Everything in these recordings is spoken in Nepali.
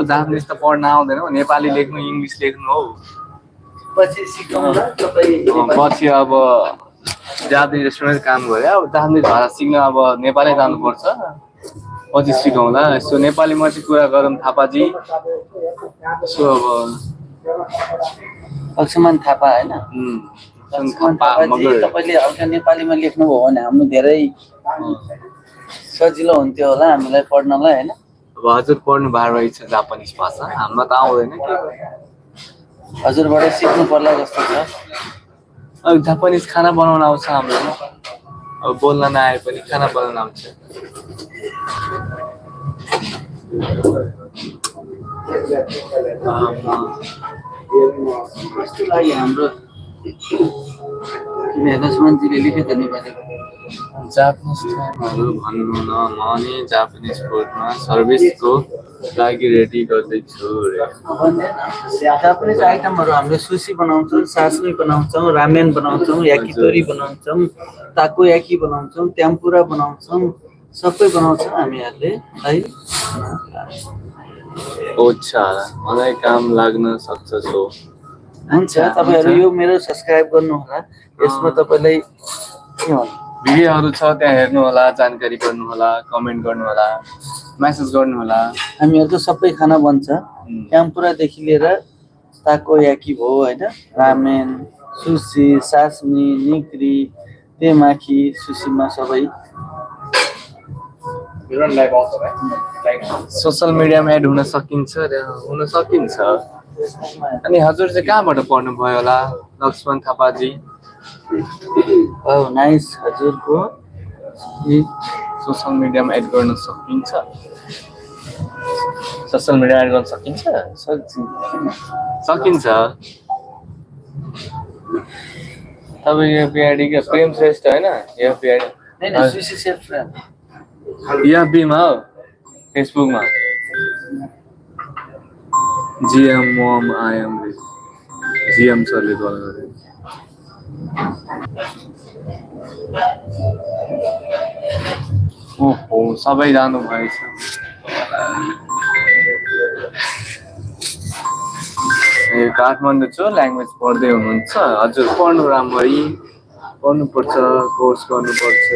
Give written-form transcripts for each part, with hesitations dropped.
जापानिज त पढ्न आउँदैन हो, नेपाली लेख्नु इङ्ग्लिस लेख्नु हो। पछि सिकाउँदा तपाईँ पछि अब जापानिज रेस्टुरेन्ट काम गरे अब जापानिज भाषा सिक्न अब नेपालै जानुपर्छ। पछि सिकाउँला यसो नेपालीमा चाहिँ कुरा गरौँ थापाजी। यसो अब लक्ष्मण थापा होइन, लक्ष्मण थापाजी तपाईँले हल्का नेपालीमा लेख्नुभयो भने हाम्रो धेरै सजिलो हुन्थ्यो होला हामीलाई पढ्नलाई होइन। अब हजुर पढ्नु भएको रहेछ जापानिज भाषा, हामीलाई त आउँदैन के। हजुरबाट सिक्नु पर्ला जस्तो छ। अब जापानिज खाना बनाउन आउँछ हामीलाई, अब बोल्न नआए पनि खाना बनाउन आउँछ। कस्तो लाग्यो हाम्रो लक्ष्मणजीले लेखेको नेपाली जापानिज टाइमहरू भन्नु न, म नि जापानिज फुडमा सर्भिसको लागि रेडी गर्दैछु। जापानिज आइटमहरू हामीले सुसी बनाउँछौँ, सासमी बनाउँछौँ, रामेन बनाउँछौँ, याकितोरी बनाउँछौँ, ताकोयाकी बनाउँछौँ, टेम्पुरा बनाउँछौँ, सबै बनाउँछौँ हामीहरूले है। अच्छा मलाई काम लाग्न सक्छ सो। हुन्छ तपाईँहरू यो मेरो सब्सक्राइब गर्नु होला, यसमा तपाईँलाई के भन्नु भिडियोहरू छ त्यहाँ हेर्नु होला, जानकारी गर्नु होला, कमेन्ट गर्नु होला, मेसेज गर्नु होला। हामीहरूको सबै खाना बन्छ, टेम्पुरादेखि लिएर ताकोयाकी भयो होइन, रामेन, सुसी, सासमी, निग्री, तेमाकी, सुसीमा सबै। सोसल मिडियामा एड हुन सकिन्छ अनि हजुर चाहिँ कहाँबाट पढ्नु भयो होला लक्ष्मण थापाजी? नाइस, हजुरको सोसल मिडियामा एड गर्न सकिन्छ? सोसल मिडियामा एड गर्न सकिन्छ? सकिन्छ। तपाईँ यो पिआडी के प्रेम श्रेष्ठ होइन? यो पिआडी एफबीमा हो, फेसबुकमा जिएम मम आइएम जिएम सरले कल गरे। ओहो सबै जानु भएछ। ए काठमाडौँ छु, ल्याङ्ग्वेज पढ्दै हुनुहुन्छ हजुर? पढ्नु राम्ररी पढ्नुपर्छ, कोर्स गर्नुपर्छ।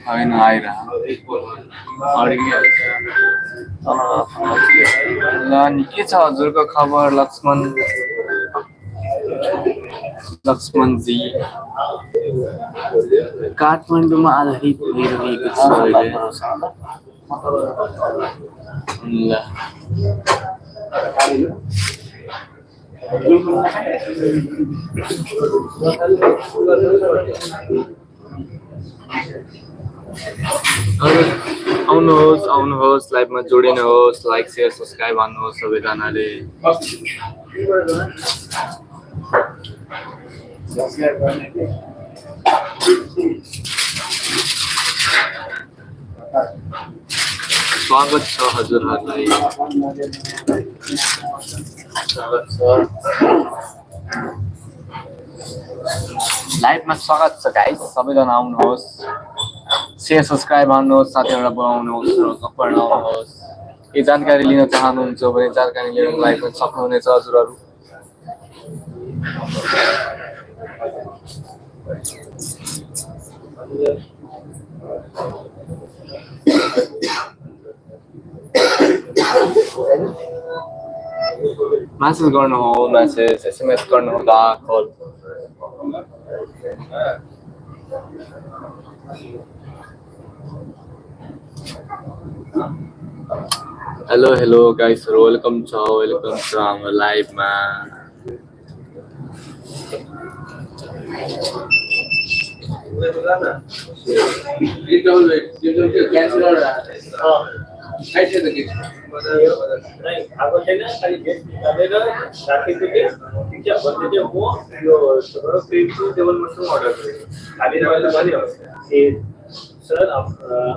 होइन ल नि के छ हजुरको खबर लक्ष्मणजी? काठमाडौँमा आधारित भइरहेको छ अहिले। ल आउनुहोस् लाइभमा जोडिनुहोस्, लाइक सेयर सब्सक्राइब हान्नुहोस् सबैजनाले। स्वागत छ हजुरहरूलाई, स्वागत छ लाइभमा, स्वागत छ गाइस। सबैजना आउनुहोस्, सेयर सब्सक्राइब हान्नुहोस्, साथीहरूलाई बोलाउनुहोस्, पढ्नुहोस्। केही जानकारी लिन चाहनुहुन्छ भने जानकारी लिनको लागि पनि सक्नुहुनेछ हजुरहरू। मेसेज गर्नु हो, मेसेज एसएमएस गर्नु होला, कल। हेलो गाइसहरु, वेलकम छ हाम्रो लाइभमा। सर आपने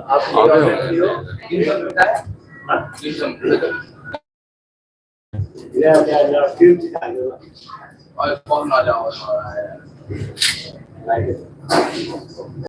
like it.